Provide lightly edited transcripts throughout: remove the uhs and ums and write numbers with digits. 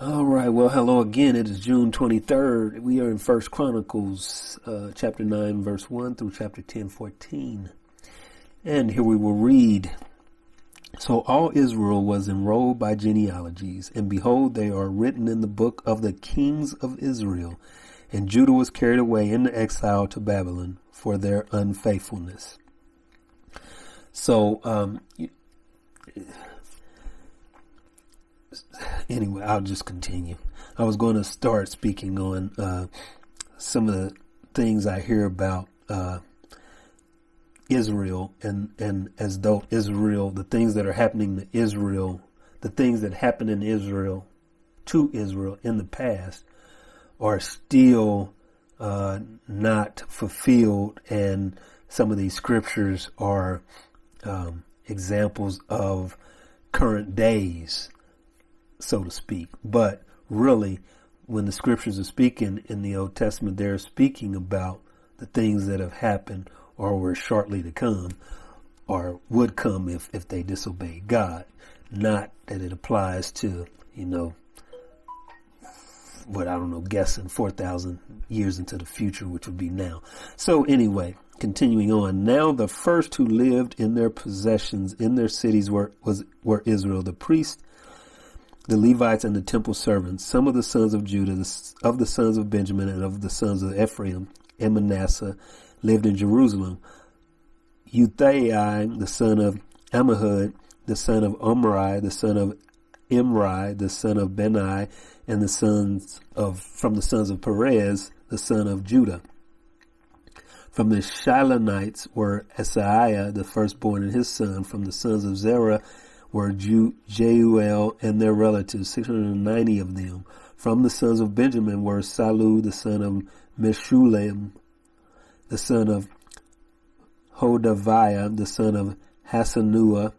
All right. Well, hello again. It is June 23rd. We are in First Chronicles, chapter 9, verse 1 through chapter 10, 14. And here we will read. So all Israel was enrolled by genealogies, and behold, they are written in the book of the kings of Israel. And Judah was carried away into exile to Babylon for their unfaithfulness. So, anyway, I'll just continue. I was going to start speaking on some of the things I hear about Israel, and as though Israel, the things that are happening to Israel, the things that happened in Israel to Israel in the past are still not fulfilled, and some of these scriptures are examples of current days, so to speak. But really, when the scriptures are speaking in the Old Testament, they're speaking about the things that have happened or were shortly to come or would come if they disobeyed God. Not that it applies to, guessing 4,000 years into the future, which would be now. So anyway, continuing on. Now the first who lived in their possessions in their cities were Israel, the priests, the Levites, and the temple servants, some of the sons of Judah, of the sons of Benjamin, and of the sons of Ephraim and Manasseh lived in Jerusalem. Uthai, the son of Ammihud, the son of Omri, the son of Imri, the son of Benai, and from the sons of Perez, the son of Judah. From the Shilonites were Asaiah, the firstborn, and his son. From the sons of Zerah were Jeuel and their relatives, 690 of them. From the sons of Benjamin were Salu, the son of Meshullam, the son of Hodaviah, the son of Hassanua,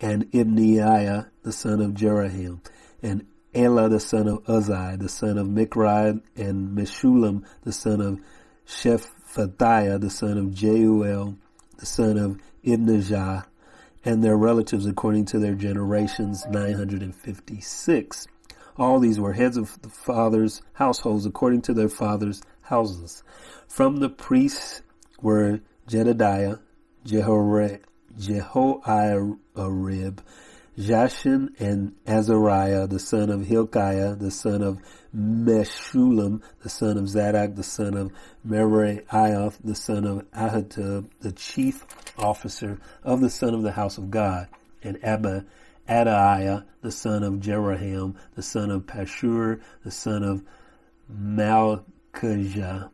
and Ibneiah, the son of Jerahim, and Elah, the son of Uzziah, the son of Mikri, and Meshullam, the son of Shephatiah, the son of Jeuel, the son of Ibnijah, and their relatives according to their generations, 956. All these were heads of the fathers' households according to their fathers' houses. From the priests were Jedediah, Jehoiarib, Jashin, and Azariah, the son of Hilkiah, the son of Meshullam, the son of Zadok, the son of Meraiah, the son of Ahitub, the chief officer of the son of the house of God, and Adaiah, the son of Jeraham, the son of Pashur, the son of Malchijah,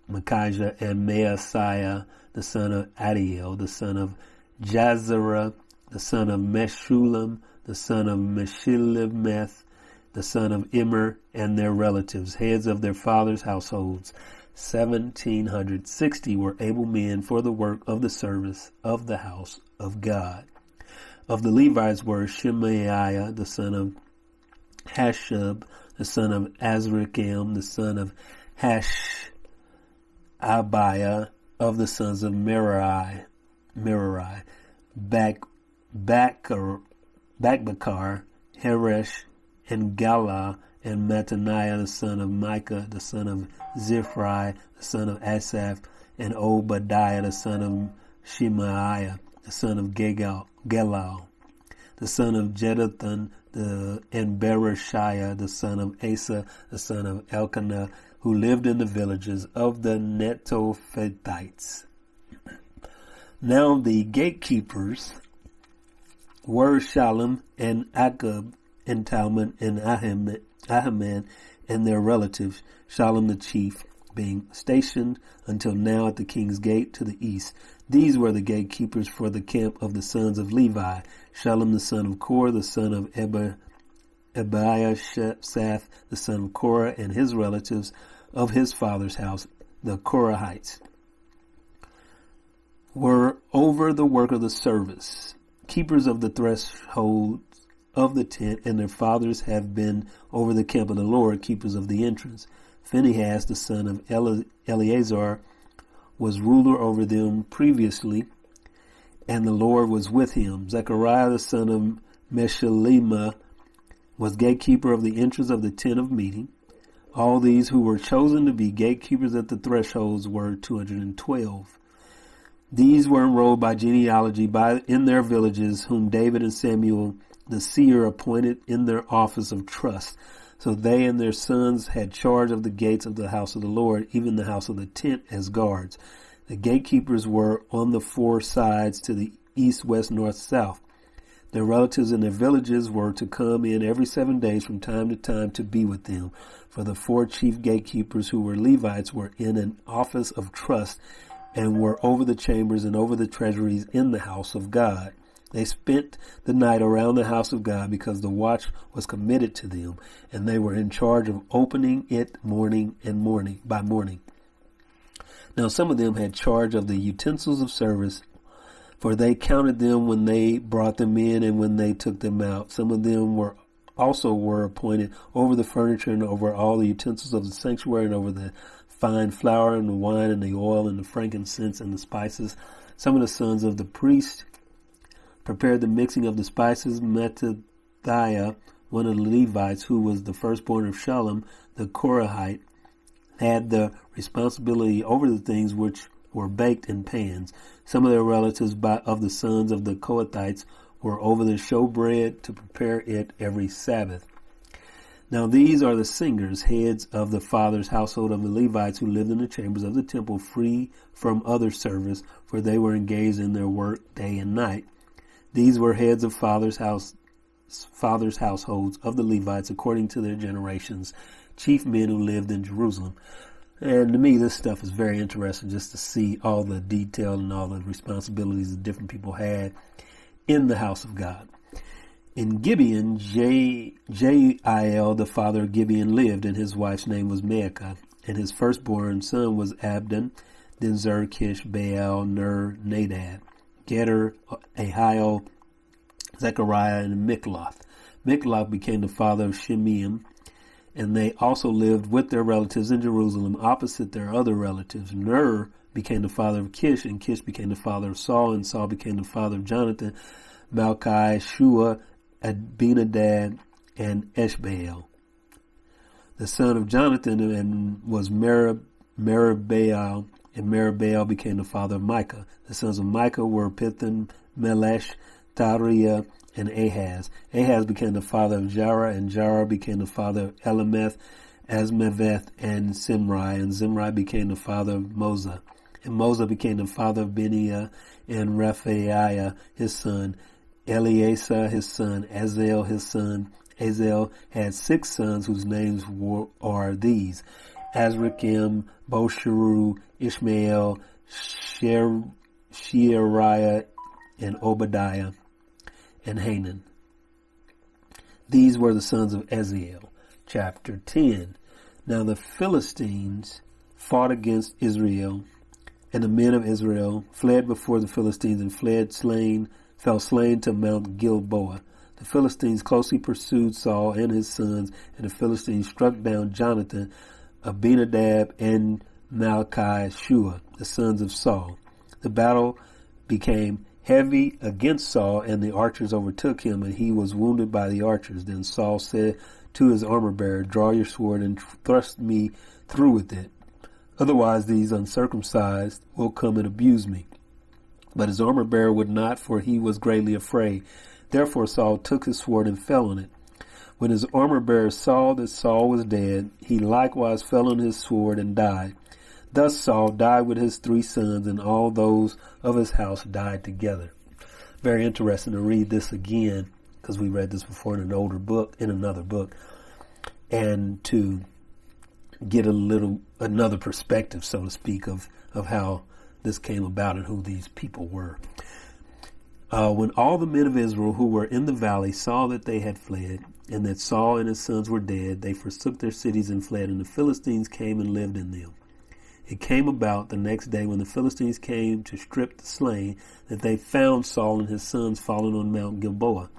and Maaseiah, the son of Adiel, the son of Jazerah, the son of Meshullam, the son of Meshillemeth, the son of Immer, and their relatives, heads of their fathers' households. 1,760 were able men for the work of the service of the house of God. Of the Levites were Shemaiah, the son of Hashub, the son of Azrikam, the son of Hashabiah, of the sons of Merari, Bakbakar, Heresh, and Gala, and Mattaniah, the son of Micah, the son of Ziphri, the son of Asaph, and Obadiah, the son of Shemaiah, the son of Gelal, the son of Jeduthun, and Berechiah, the son of Asa, the son of Elkanah, who lived in the villages of the Netophathites. Now the gatekeepers were Shallum and Akub and Talmud and Ahiman and their relatives, Shallum the chief, being stationed until now at the king's gate to the east. These were the gatekeepers for the camp of the sons of Levi, Shallum the son of Korah, the son of Ebiasaph, the son of Korah, and his relatives of his father's house, the Korahites, were over the work of the service, keepers of the threshold of the tent, and their fathers have been over the camp of the Lord, keepers of the entrance. Phinehas, the son of Eleazar, was ruler over them previously, and the Lord was with him. Zechariah, the son of Meshullemah, was gatekeeper of the entrance of the tent of meeting. All these who were chosen to be gatekeepers at the thresholds were 212. These were enrolled by genealogy in their villages, whom David and Samuel the seer appointed in their office of trust. So they and their sons had charge of the gates of the house of the Lord, even the house of the tent, as guards. The gatekeepers were on the four sides to the east, west, north, south. Their relatives in their villages were to come in every 7 days from time to time to be with them. For the four chief gatekeepers, who were Levites, were in an office of trust and were over the chambers and over the treasuries in the house of God. They spent the night around the house of God because the watch was committed to them, and they were in charge of opening it morning by morning. Now some of them had charge of the utensils of service, for they counted them when they brought them in and when they took them out. Some of them were appointed over the furniture and over all the utensils of the sanctuary and over the fine flour and the wine and the oil and the frankincense and the spices. Some of the sons of the priest prepared the mixing of the spices. Mattithiah, one of the Levites, who was the firstborn of Shallum, the Korahite, had the responsibility over the things which were baked in pans. Some of their relatives of the sons of the Kohathites were over the showbread to prepare it every Sabbath. Now these are the singers, heads of the father's household of the Levites, who lived in the chambers of the temple, free from other service, for they were engaged in their work day and night. These were heads of fathers' households of the Levites according to their generations, chief men who lived in Jerusalem. And to me, this stuff is very interesting, just to see all the detail and all the responsibilities that different people had in the house of God. In Gibeon, Jael, the father of Gibeon, lived, and his wife's name was Maacah, and his firstborn son was Abdon, then Zer, Kish, Baal, Ner, Nadab, Geder, Ahio, Zechariah, and Mikloth. Mikloth became the father of Shimeam, and they also lived with their relatives in Jerusalem opposite their other relatives. Ner became the father of Kish, and Kish became the father of Saul, and Saul became the father of Jonathan, Malchi, Shua, Abinadab, and Eshbaal. The son of Jonathan was Meribbaal, and Meribbaal became the father of Micah. The sons of Micah were Pithon, Melesh, Tariah, and Ahaz. Ahaz became the father of Jarrah, and Jarrah became the father of Elameth, Asmaveth, and Zimri, and Zimri became the father of Moza. And Moza became the father of Beniah, and Rephaiah his son, Eleazar his son, Azel his son. Azel had 6 sons whose names are these: Azrikam, Bosheru, Ishmael, Sheariah, and Obadiah, and Hanan. These were the sons of Eziel. Chapter 10. Now the Philistines fought against Israel, and the men of Israel fled before the Philistines and fell slain to Mount Gilboa. The Philistines closely pursued Saul and his sons, and the Philistines struck down Jonathan, Abinadab, and Malchi-Shua, the sons of Saul. The battle became heavy against Saul, and the archers overtook him, and he was wounded by the archers. Then Saul said to his armor-bearer, "Draw your sword and thrust me through with it. Otherwise these uncircumcised will come and abuse me." But his armor-bearer would not, for he was greatly afraid. Therefore Saul took his sword and fell on it. When his armor-bearer saw that Saul was dead, he likewise fell on his sword and died. Thus Saul died with his 3 sons, and all those of his house died together. Very interesting to read this again, because we read this before in another book, and to get another perspective, so to speak, of how this came about and who these people were. When all the men of Israel who were in the valley saw that they had fled, and that Saul and his sons were dead, they forsook their cities and fled, and the Philistines came and lived in them. It came about the next day, when the Philistines came to strip the slain, that they found Saul and his sons fallen on Mount Gilboa.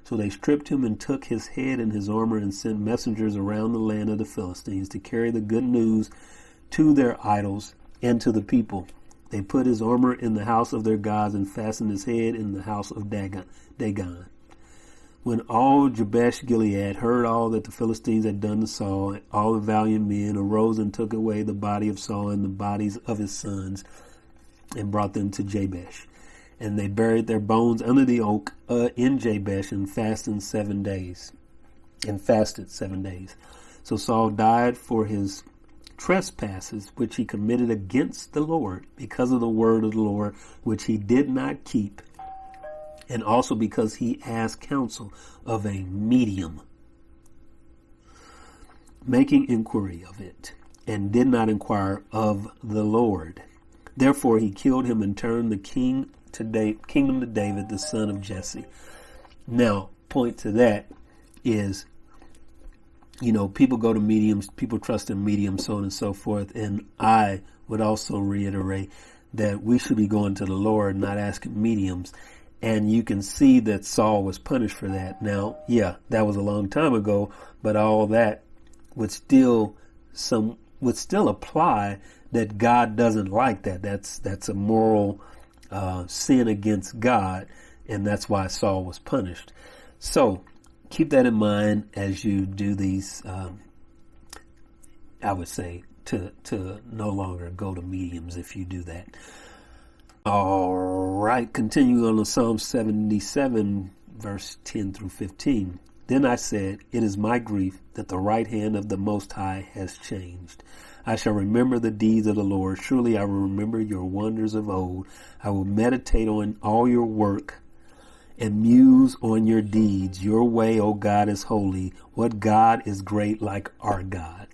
So they stripped him and took his head and his armor and sent messengers around the land of the Philistines to carry the good news to their idols and to the people. They put his armor in the house of their gods and fastened his head in the house of Dagon. When all Jabesh Gilead heard all that the Philistines had done to Saul, all the valiant men arose and took away the body of Saul and the bodies of his sons and brought them to Jabesh. And they buried their bones under the oak in Jabesh and fasted 7 days. So Saul died for his trespasses which he committed against the Lord, because of the word of the Lord which he did not keep, and also because he asked counsel of a medium, making inquiry of it, and did not inquire of the Lord. Therefore he killed him and turned the kingdom to David, the son of Jesse. Now, point to that is, people go to mediums, people trust in mediums, so on and so forth. And I would also reiterate that we should be going to the Lord, not asking mediums. And you can see that Saul was punished for that. Now, yeah, that was a long time ago, but all that would still apply, that God doesn't like that. That's a moral sin against God, and that's why Saul was punished. So keep that in mind as you do these. I would say to no longer go to mediums if you do that. All right, continuing on to Psalm 77, verse 10 through 15. Then I said, it is my grief that the right hand of the Most High has changed. I shall remember the deeds of the Lord. Surely I will remember your wonders of old. I will meditate on all your work and muse on your deeds. Your way, O God, is holy. What God is great like our God?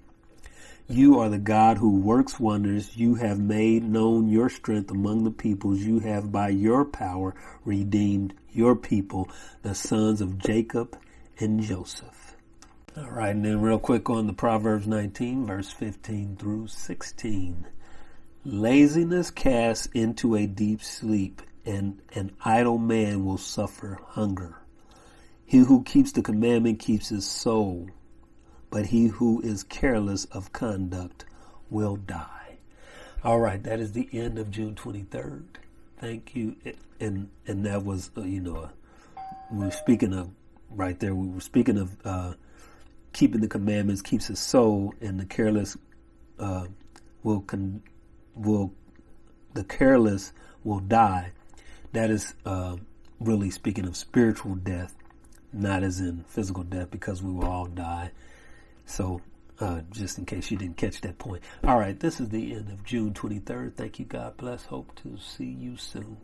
You are the God who works wonders. You have made known your strength among the peoples. You have by your power redeemed your people, the sons of Jacob and Joseph. All right, and then real quick on the Proverbs 19, verse 15 through 16. Laziness casts into a deep sleep, and an idle man will suffer hunger. He who keeps the commandment keeps his soul, but he who is careless of conduct will die. All right, that is the end of June 23rd. Thank you. And that was, we were speaking of, right there, we were speaking of keeping the commandments keeps his soul, and the careless the careless will die. That is really speaking of spiritual death, not as in physical death, because we will all die. So just in case you didn't catch that point. All right, this is the end of June 23rd. Thank you. God bless. Hope to see you soon.